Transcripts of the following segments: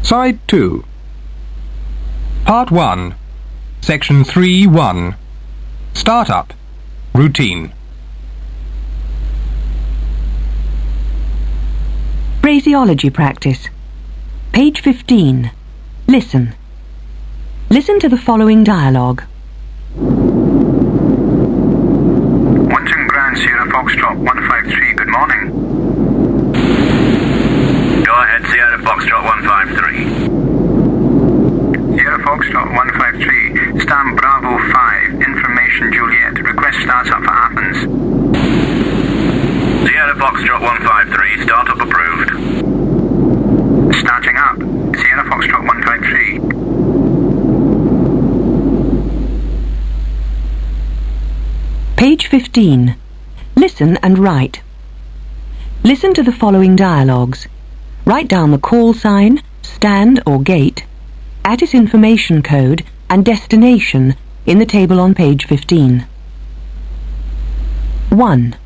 Side 2. Part 1. Section 3.1. Start-up. Routine. Phraseology practice. Page 15. Listen. Listen to the following dialogue. Wanton Grand Sierra Foxtrot 153, good morning. Go ahead, Sierra Foxtrot 153. Sierra Foxtrot 153, stand Bravo 5, information Juliet, request startup for Athens. Sierra Foxtrot 153, startup approved. Starting up, Sierra Foxtrot 153. Page 15. Listen and write. Listen to the following dialogues. Write down the call sign, stand or gate, ATIS information code and destination in the table on page 15. 1.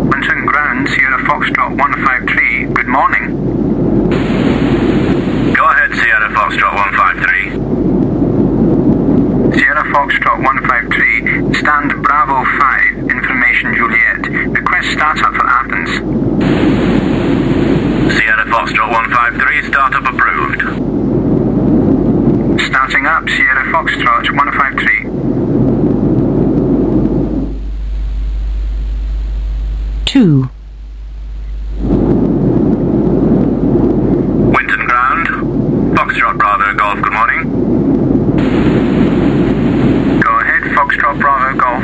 Wanton Grand Sierra Foxtrot 153, good morning. Go ahead, Sierra Foxtrot 153. Sierra Foxtrot 153, stand Bravo 5, information Juliet, request startup for Athens. Sierra Foxtrot 153, startup approved. Starting up, Sierra Foxtrot 153. 2. Winton Ground, Foxtrot Bravo Golf, good morning. Go ahead, Foxtrot Bravo Golf.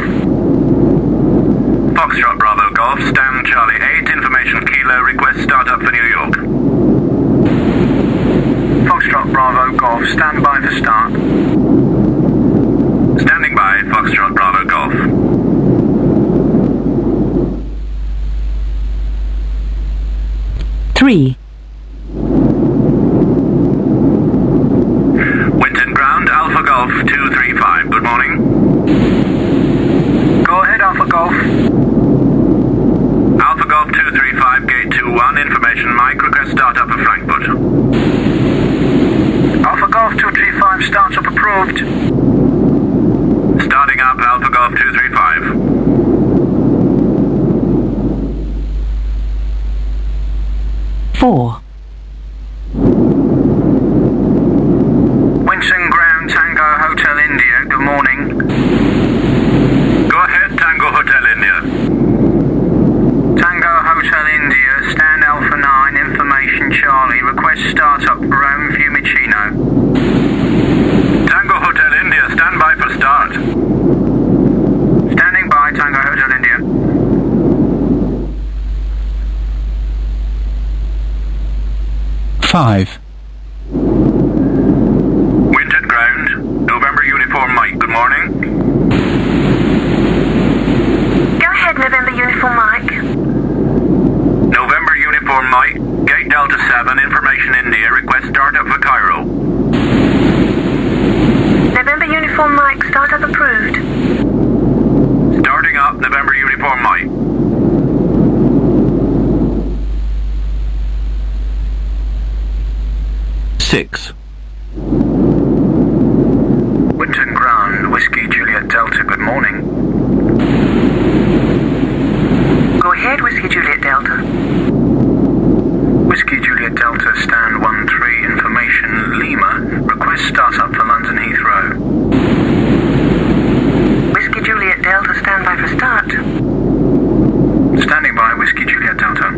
Foxtrot Bravo Golf, stand Charlie 8, information Kilo, request startup for New York. Foxtrot Bravo Golf, stand by for start. Standing by, Foxtrot Bravo Golf. 3. Winton Ground, Alpha Golf 235, good morning. Go ahead, Alpha Golf. Alpha Golf 235, gate 21, information Mike, request startup for Frankfurt. Alpha Golf 235, startup approved. Starting up, Alpha Golf 235. 4. Winton Ground Tango Hotel India, good morning. Go ahead, Tango Hotel India. Tango Hotel India, stand Alpha 9, information Charlie, request startup Rome Fiumicino. Tango Hotel India, stand by for start. Standing by, Tango Hotel India. 5. Winton Ground, November Uniform Mike, good morning. Go ahead, November Uniform Mike. November Uniform Mike, gate Delta 7, information India, request startup for Cairo. November Uniform Mike, startup approved. Starting up, November Uniform Mike. 6. Winton Ground, Whiskey Juliet Delta, good morning. Go ahead, Whiskey Juliet Delta. Whiskey Juliet Delta, stand 13, information Lima, request startup for London Heathrow. Whiskey Juliet Delta, stand by for start. Standing by, Whiskey Juliet Delta.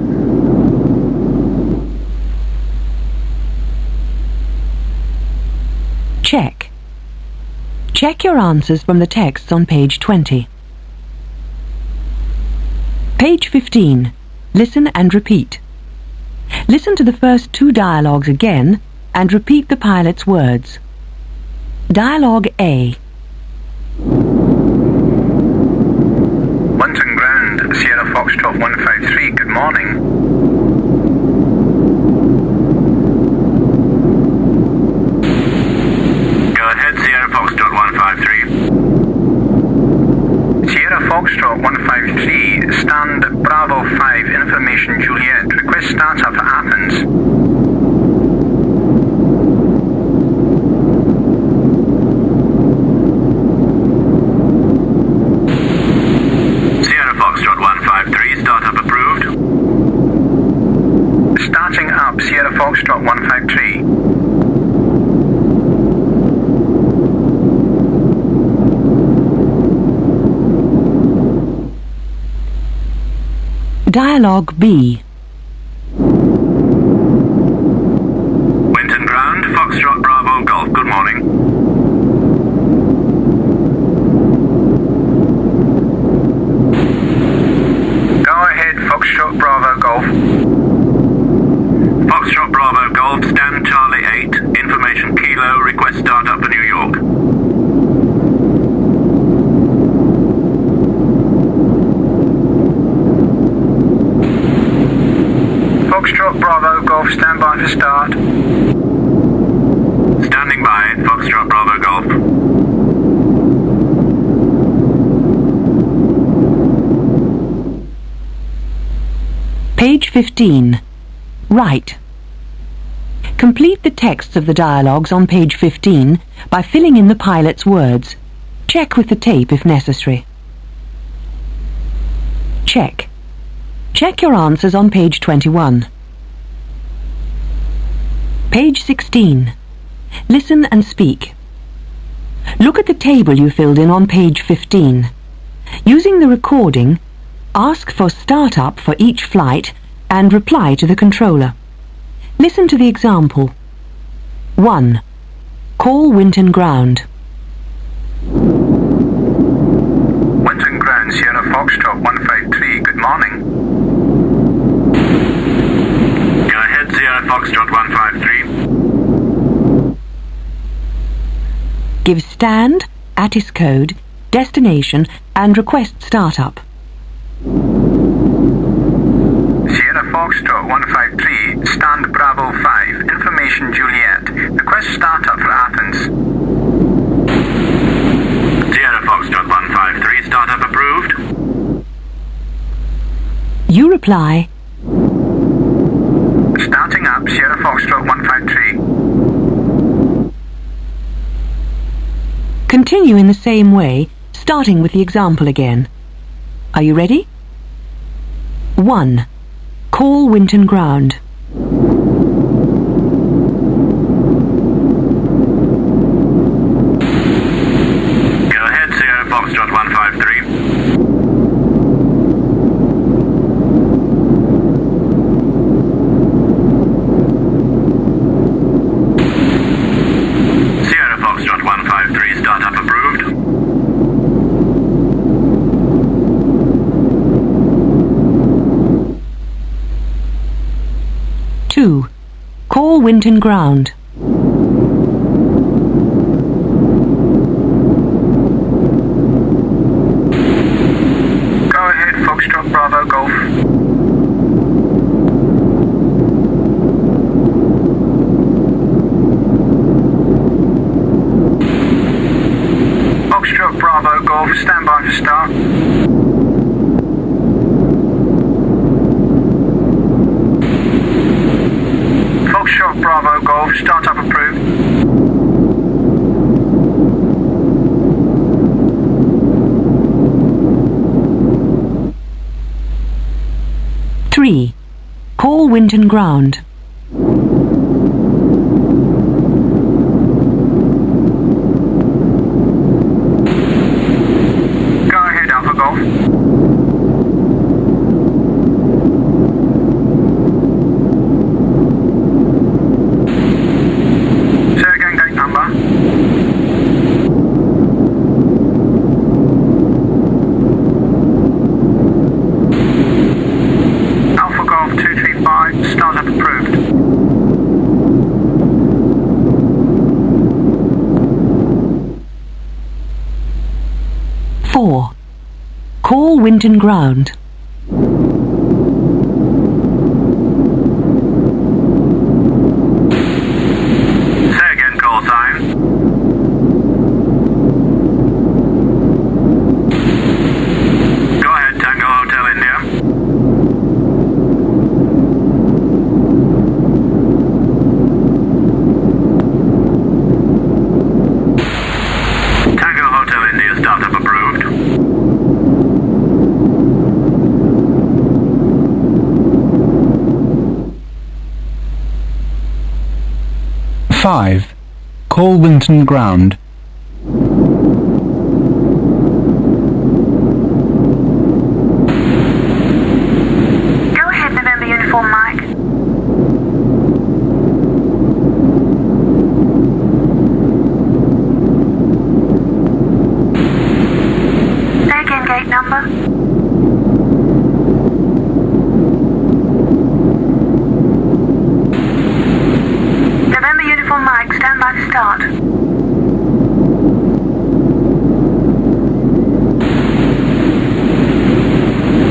Check. Check your answers from the texts on page 20. Page 15. Listen and repeat. Listen to the first 2 dialogues again and repeat the pilot's words. Dialogue A. Wanton Ground, Sierra Foxtrot 153, good morning. Go ahead, Sierra Foxtrot 153. Sierra Foxtrot 153, stand Bravo 5, information Juliet, request Request startup for Athens. Sierra Foxtrot 153, startup approved. Starting up Sierra Foxtrot 153. Dialogue B. Winton Ground, Foxtrot Bravo Golf, good morning. Go ahead, Foxtrot Bravo Golf. Foxtrot Bravo Golf, stand Charlie 8, information Kilo, request startup for New York. Foxtrot Bravo Golf, stand by for start. Standing by, Foxtrot Bravo Golf. Page 15. Write. Complete the texts of the dialogues on page 15 by filling in the pilot's words. Check with the tape if necessary. Check. Check your answers on page 21. Page 16. Listen and speak. Look at the table you filled in on page 15. Using the recording, ask for startup for each flight and reply to the controller. Listen to the example. 1. Call Winton Ground. Winton Ground, Sierra Foxtrot 153, good morning. Go ahead, Sierra Foxtrot 153. Give stand, ATIS code, destination and request startup. Sierra Foxtrot 153, stand Bravo 5, information Juliet. Request startup for Athens. Sierra Foxtrot 153, startup approved. You reply, Starting up Sierra Foxtrot 153. continue in the same way, starting with the example again. Are you ready? 1. Call Winton Ground. Go ahead, Sierra Foxtrot 153. Sierra Foxtrot 153, startup approved. 2. Call Winton Ground. Go ahead, Foxtrot Bravo Golf. Foxtrot Bravo Golf, stand by for start. Foxtrot Bravo Golf, startup approved. Three. Call Winton Ground. Go ahead, Alpha Golf. Say again, gate number. Alpha Golf 235, startup approved. Four. Call Winton Ground. Say again, call sign. Go ahead, Tango Hotel India. 5. Call Winton Ground. Go ahead, November Uniform Mike. Say again, gate number. November Uniform Mike, stand by for start.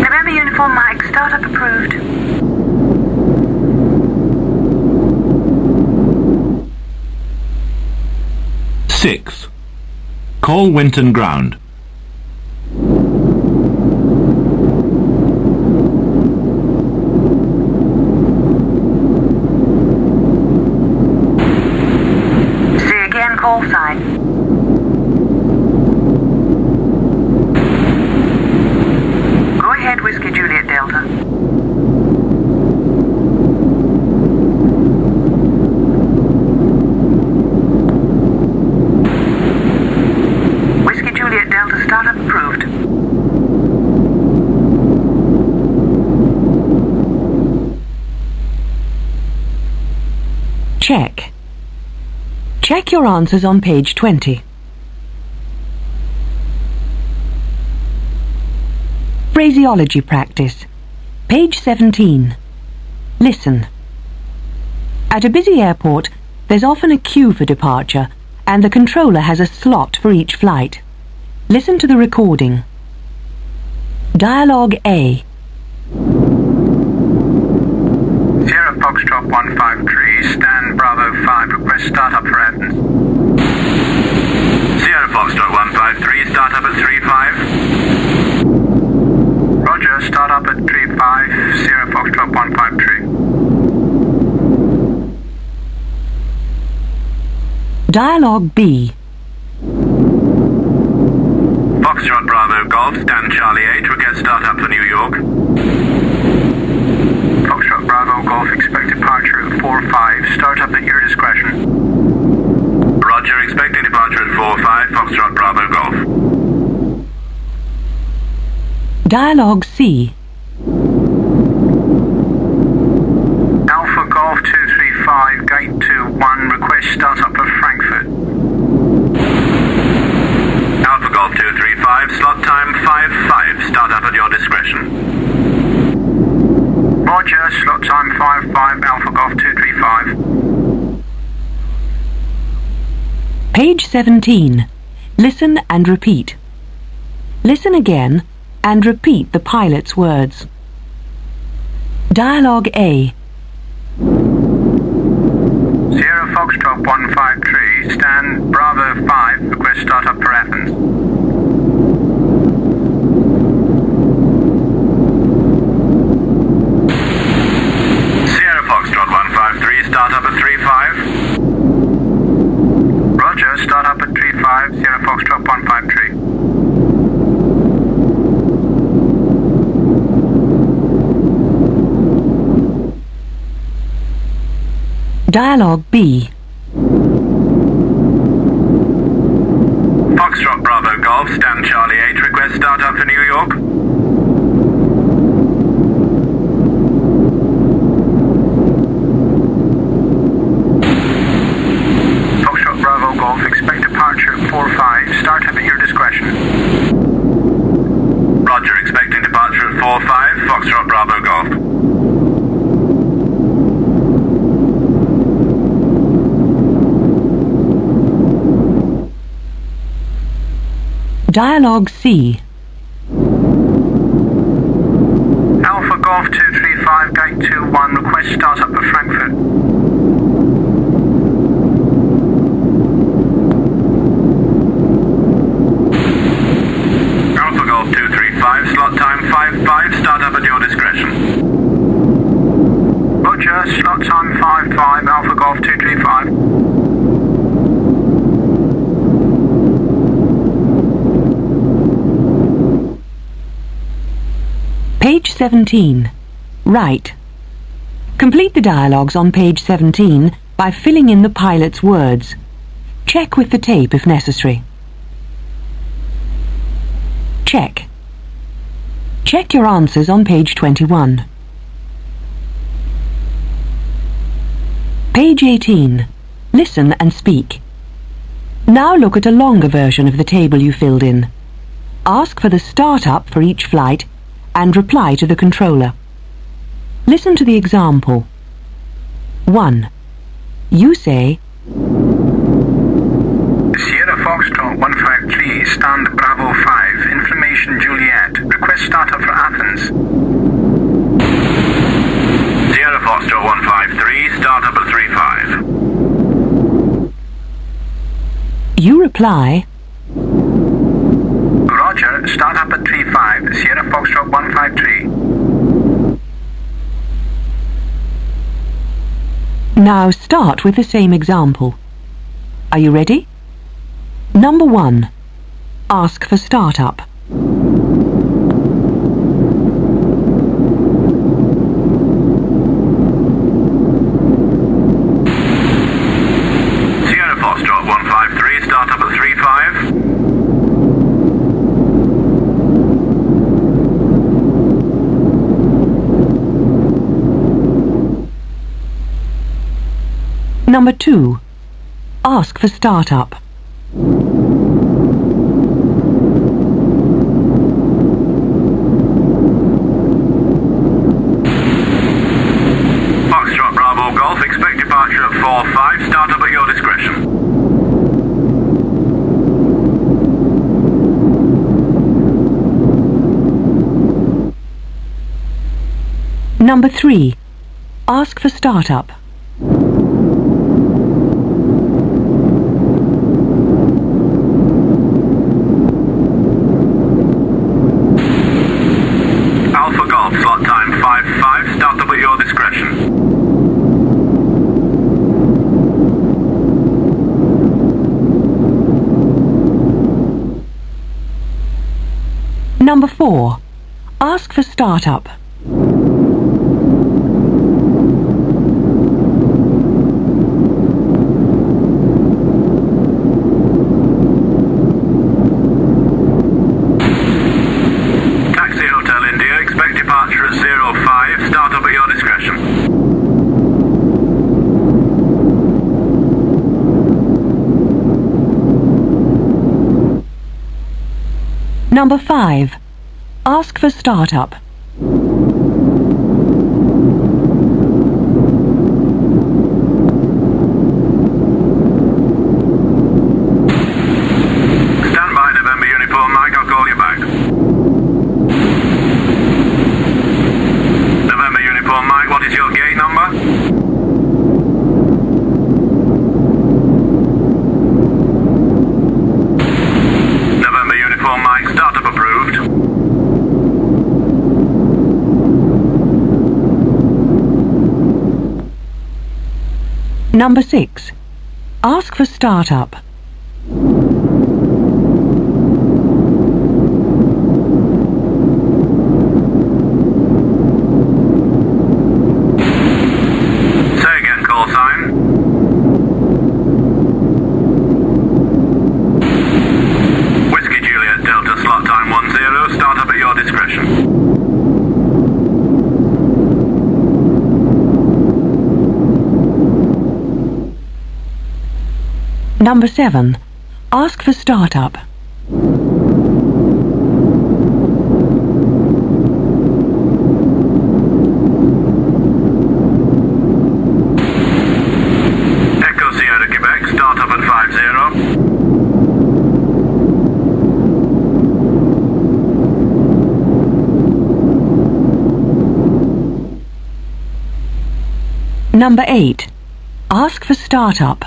November Uniform Mike, startup approved. Six. Call Winton Ground. See again, call sign. Go ahead, Whiskey Juliet Delta. Whiskey Juliet Delta, startup approved. Check. Check your answers on page 20. Phraseology practice. Page 17. Listen. At a busy airport, there's often a queue for departure, and the controller has a slot for each flight. Listen to the recording. Dialogue A. Sierra Foxtrot 153, stand Bravo 5, request startup for Athens. Sierra Foxtrot 153, start up at 35. Roger, start up at 35, Sierra Foxtrot 153. Dialogue B. Foxtrot Bravo Golf, stand Charlie 8, request start up for New York. Foxtrot Bravo Golf, expect departure at 45, start up at your discretion. Roger, expecting departure at 45, Foxtrot Bravo Golf. Dialogue C. Alpha Golf 235, gate 21, request start up for Frankfurt. Alpha Golf 235, slot time 5-5, start up at your discretion. Roger, slot time 5-5, Alpha Golf 235. Page 17. Listen and repeat. Listen again and repeat the pilot's words. Dialogue A. Sierra Foxtrot 153, stand Bravo 5, request start up for Athens. Sierra Foxtrot 153, start up at 35. Roger, start up at 35, Sierra Foxtrot 153. Dialogue B. Foxtrot Bravo Golf, stand Charlie 8, request start up for New York. Foxtrot Bravo Golf, expect departure at 45, start up at your discretion. Roger, expecting departure at 45, Foxtrot Bravo Golf. Dialogue C. Alpha Golf 235, gate 21, request start up for Frankfurt. Alpha Golf 235, slot time 5-5, start up at your discretion. Roger, slot time 5-5, Alpha Golf 235. Page 17. Write. Complete the dialogues on page 17 by filling in the pilot's words. Check with the tape if necessary. Check. Check your answers on page 21. Page 18. Listen and speak. Now look at a longer version of the table you filled in. Ask for the start-up for each flight and reply to the controller. Listen to the example. 1. You say, Sierra Foxtrot 153, stand Bravo 5, information Juliet. Request startup for Athens. Sierra Foxtrot 153, start up at 35. You reply, Roger, start up at 35, Sierra Foxtrot 153. Now start with the same example. Are you ready? Number 1. Ask for startup. Sierra Foxtrot 153, start up at 35. Number 2. Ask for startup. Foxtrot Bravo Golf, expect departure at 45, start up at your discretion. Number 3. Ask for startup. Alpha Golf, slot time 55, start up at your discretion. Number 4. Ask for startup. Taxi Hotel India, expect departure at 05, start up at your discretion. Number 5. Ask for startup. Stand by, November Uniform Mike, I'll call you back. November Uniform Mike, what is your gate number? November Uniform Mike, startup approved. Number 6. Ask for startup. Say again, call sign. Whiskey Juliet Delta, slot time 10, start up at your discretion. Number 7. Ask for startup. Echo Sierra Quebec, start up at 50. Number 8. Ask for startup.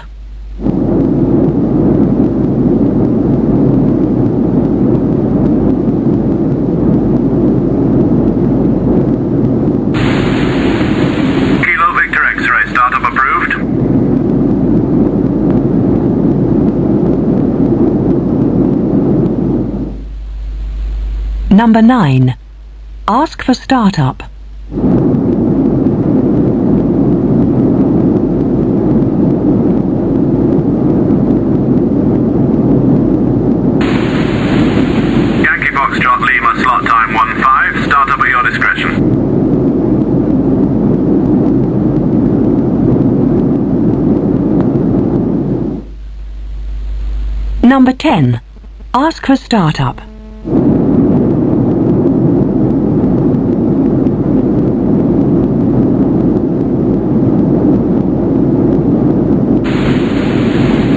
Kilo Victor X-ray, startup approved. Number 9. Ask for startup. Number 10. Ask for startup.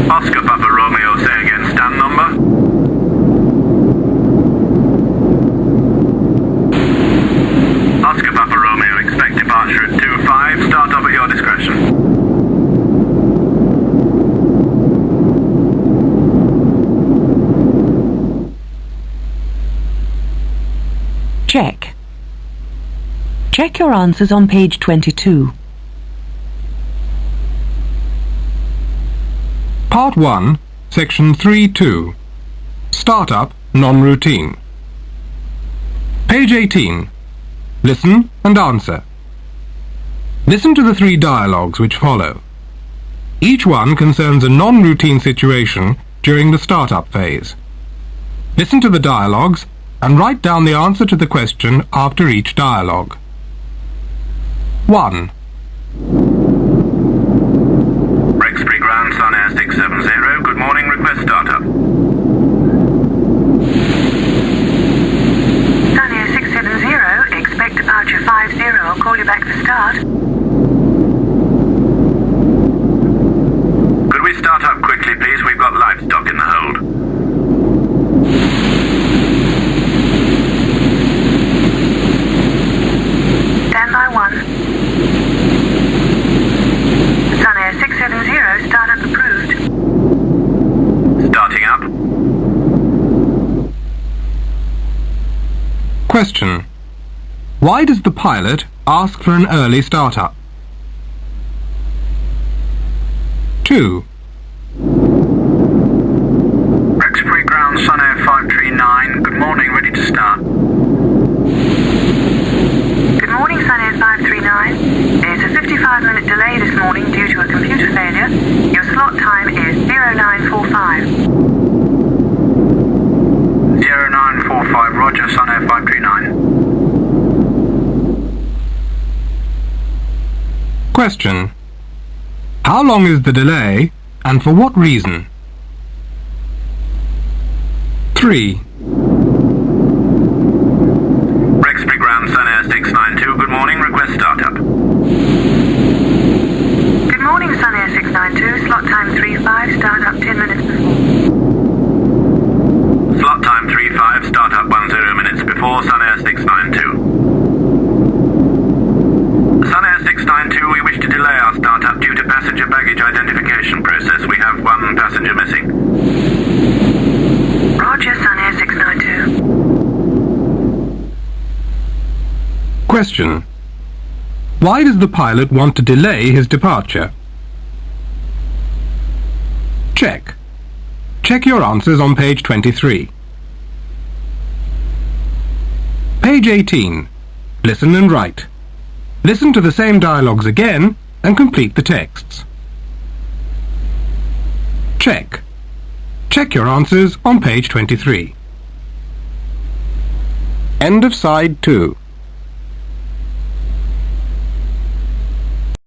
Oscar Papa Romeo, say again, stand number. Oscar Papa Romeo, expect departure at 25, start up at your discretion. Check. Check your answers on page 22. Part 1, Section 3.2. Startup, non-routine. Page 18. Listen and answer. Listen to the 3 dialogues which follow. Each one concerns a non-routine situation during the startup phase. Listen to the dialogues and write down the answer to the question after each dialogue. 1. Rexbury Ground, Sun Air 670, good morning, request startup. Sun Air 670, expect departure 50. I'll call you back for start. Could we start up quickly, please? We've got livestock in the hold. Standby 1. Sun Air 670, startup approved. Starting up. Question. Why does the pilot ask for an early startup? 2. Rexbury Ground, Sun Air 539. Good morning, ready to start. Good morning, Sun Air 539. There's a 55-minute delay this morning due to a computer failure. Your slot time is 0945. 0945, roger, Sun Air 539. Question. How long is the delay and for what reason? 3. Rexbury Ground, Sun Air 692, good morning, request startup. Good morning, Sun Air 692. Slot time 35. Start up 10 minutes before. Slot time 35, start up 10 minutes before, Sun Air 692. Sun Air 692, we wish to delay our startup due to passenger baggage identification process. We have 1 passenger missing. Roger, Sun Air 692. Question. Why does the pilot want to delay his departure? Check. Check your answers on page 23. Page 18. Listen and write. Listen to the same dialogues again and complete the texts. Check. Check your answers on page 23. End of side 2.